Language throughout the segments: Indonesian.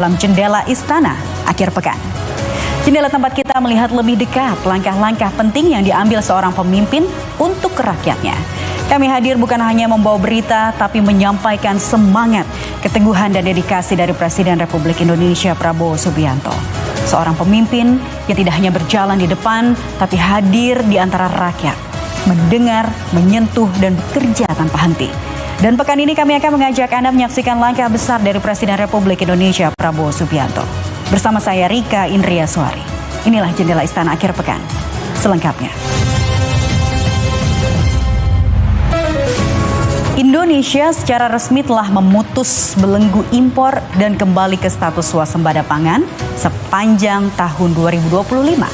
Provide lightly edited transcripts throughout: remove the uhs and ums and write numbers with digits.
dalam Jendela Istana akhir pekan. Jendela tempat kita melihat lebih dekat langkah-langkah penting yang diambil seorang pemimpin untuk rakyatnya. Kami hadir bukan hanya membawa berita, tapi menyampaikan semangat, keteguhan dan dedikasi dari Presiden Republik Indonesia Prabowo Subianto. Seorang pemimpin yang tidak hanya berjalan di depan, tapi hadir di antara rakyat, mendengar, menyentuh dan bekerja tanpa henti. Dan pekan ini kami akan mengajak Anda menyaksikan langkah besar dari Presiden Republik Indonesia Prabowo Subianto. Bersama saya Rika Indriaswari. Inilah Jendela Istana akhir pekan. Selengkapnya. Indonesia secara resmi telah memutus belenggu impor dan kembali ke status swasembada pangan sepanjang tahun 2025.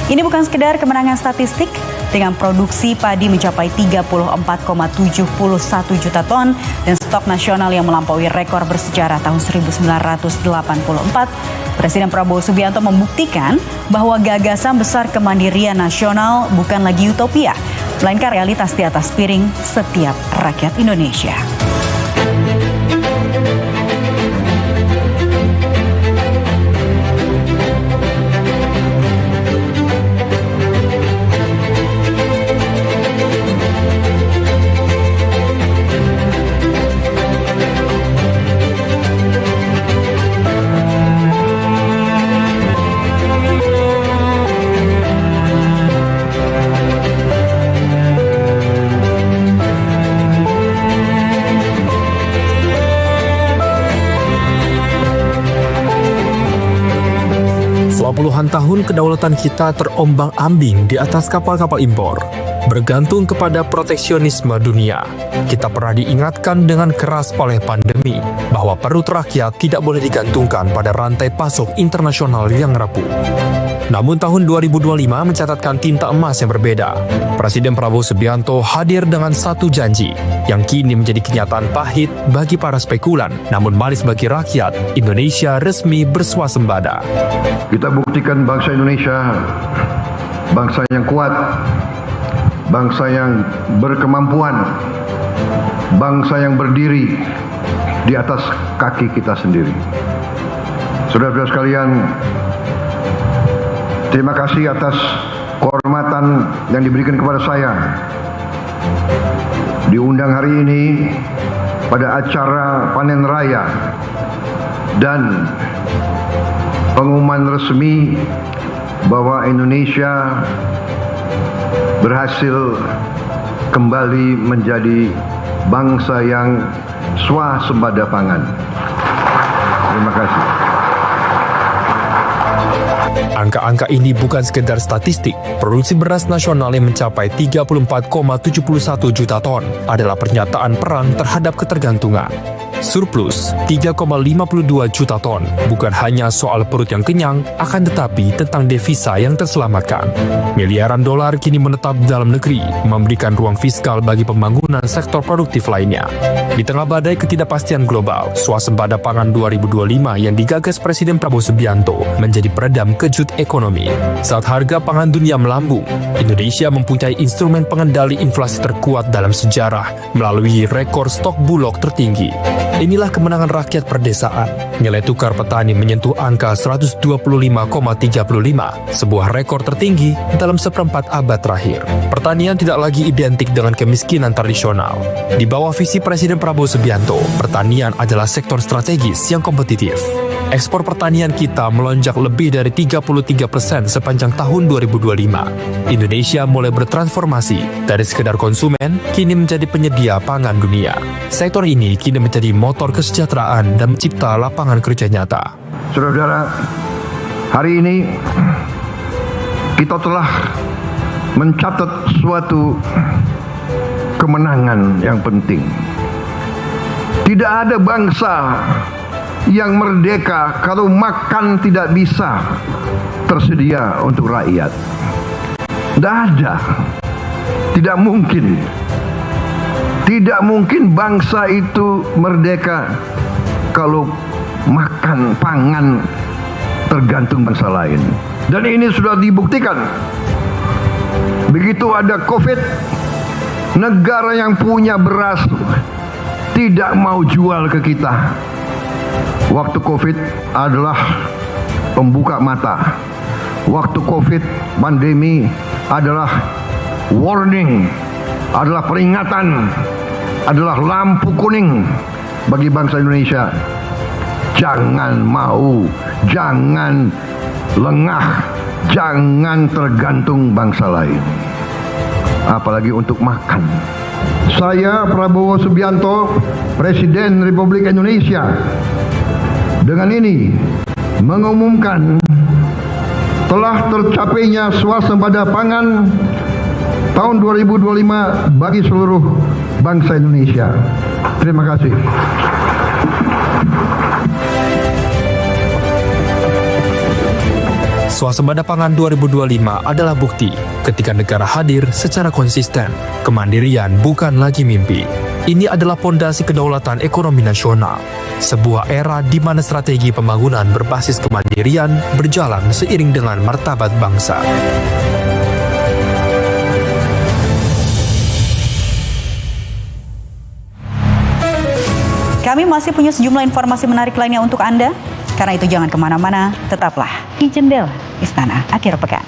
Ini bukan sekedar kemenangan statistik, dengan produksi padi mencapai 34,71 juta ton dan stok nasional yang melampaui rekor bersejarah tahun 1984, Presiden Prabowo Subianto membuktikan bahwa gagasan besar kemandirian nasional bukan lagi utopia, melainkan realitas di atas piring setiap rakyat Indonesia. Puluhan tahun kedaulatan kita terombang-ambing di atas kapal-kapal impor. Bergantung kepada proteksionisme dunia, kita pernah diingatkan dengan keras oleh pandemi bahwa perut rakyat tidak boleh digantungkan pada rantai pasok internasional yang rapuh. Namun tahun 2025 mencatatkan tinta emas yang berbeda. Presiden Prabowo Subianto hadir dengan satu janji yang kini menjadi kenyataan pahit bagi para spekulan, namun manis bagi rakyat. Indonesia resmi berswasembada. Kita buktikan bangsa Indonesia, bangsa yang kuat, bangsa yang berkemampuan, bangsa yang berdiri di atas kaki kita sendiri. Saudara-saudara sekalian, terima kasih atas kehormatan yang diberikan kepada saya diundang hari ini pada acara panen raya dan pengumuman resmi bahwa Indonesia berhasil kembali menjadi bangsa yang swasembada pangan. Terima kasih. Angka-angka ini bukan sekedar statistik. Produksi beras nasional yang mencapai 34,71 juta ton adalah pernyataan perang terhadap ketergantungan. Surplus 3,52 juta ton bukan hanya soal perut yang kenyang, akan tetapi tentang devisa yang terselamatkan. Miliaran dolar kini menetap dalam negeri, memberikan ruang fiskal bagi pembangunan sektor produktif lainnya. Di tengah badai ketidakpastian global, swasembada pangan 2025 yang digagas Presiden Prabowo Subianto menjadi peredam kejut ekonomi. Saat harga pangan dunia melambung, Indonesia mempunyai instrumen pengendali inflasi terkuat dalam sejarah melalui rekor stok bulog tertinggi. Inilah kemenangan rakyat perdesaan. Nilai tukar petani menyentuh angka 125,35, sebuah rekor tertinggi dalam seperempat abad terakhir. Pertanian tidak lagi identik dengan kemiskinan tradisional. Di bawah visi Presiden Prabowo Subianto, pertanian adalah sektor strategis yang kompetitif. Ekspor pertanian kita melonjak lebih dari 33% sepanjang tahun 2025. Indonesia mulai bertransformasi dari sekedar konsumen, kini menjadi penyedia pangan dunia. Sektor ini kini menjadi motor kesejahteraan dan mencipta lapangan kerja nyata. Saudara-saudara, hari ini kita telah mencatat suatu kemenangan yang penting. Tidak ada bangsa yang merdeka kalau makan tidak bisa tersedia untuk rakyat. Tidak ada. Tidak mungkin. Tidak mungkin bangsa itu merdeka kalau makan pangan tergantung bangsa lain. Dan ini sudah dibuktikan. Begitu ada COVID, negara yang punya beras tidak mau jual ke kita. Waktu COVID adalah pembuka mata. Waktu COVID pandemi adalah warning, adalah peringatan, adalah lampu kuning bagi bangsa Indonesia. Jangan mau, jangan lengah, jangan tergantung bangsa lain. Apalagi untuk makan. Saya Prabowo Subianto, Presiden Republik Indonesia, dengan ini mengumumkan telah tercapainya swasembada pangan tahun 2025 bagi seluruh bangsa Indonesia. Terima kasih. Swasembada pangan 2025 adalah bukti ketika negara hadir secara konsisten. Kemandirian bukan lagi mimpi. Ini adalah pondasi kedaulatan ekonomi nasional. Sebuah era di mana strategi pembangunan berbasis kemandirian berjalan seiring dengan martabat bangsa. Kami masih punya sejumlah informasi menarik lainnya untuk Anda. Karena itu jangan kemana-mana, tetaplah di Jendela Istana Akhir Pekan.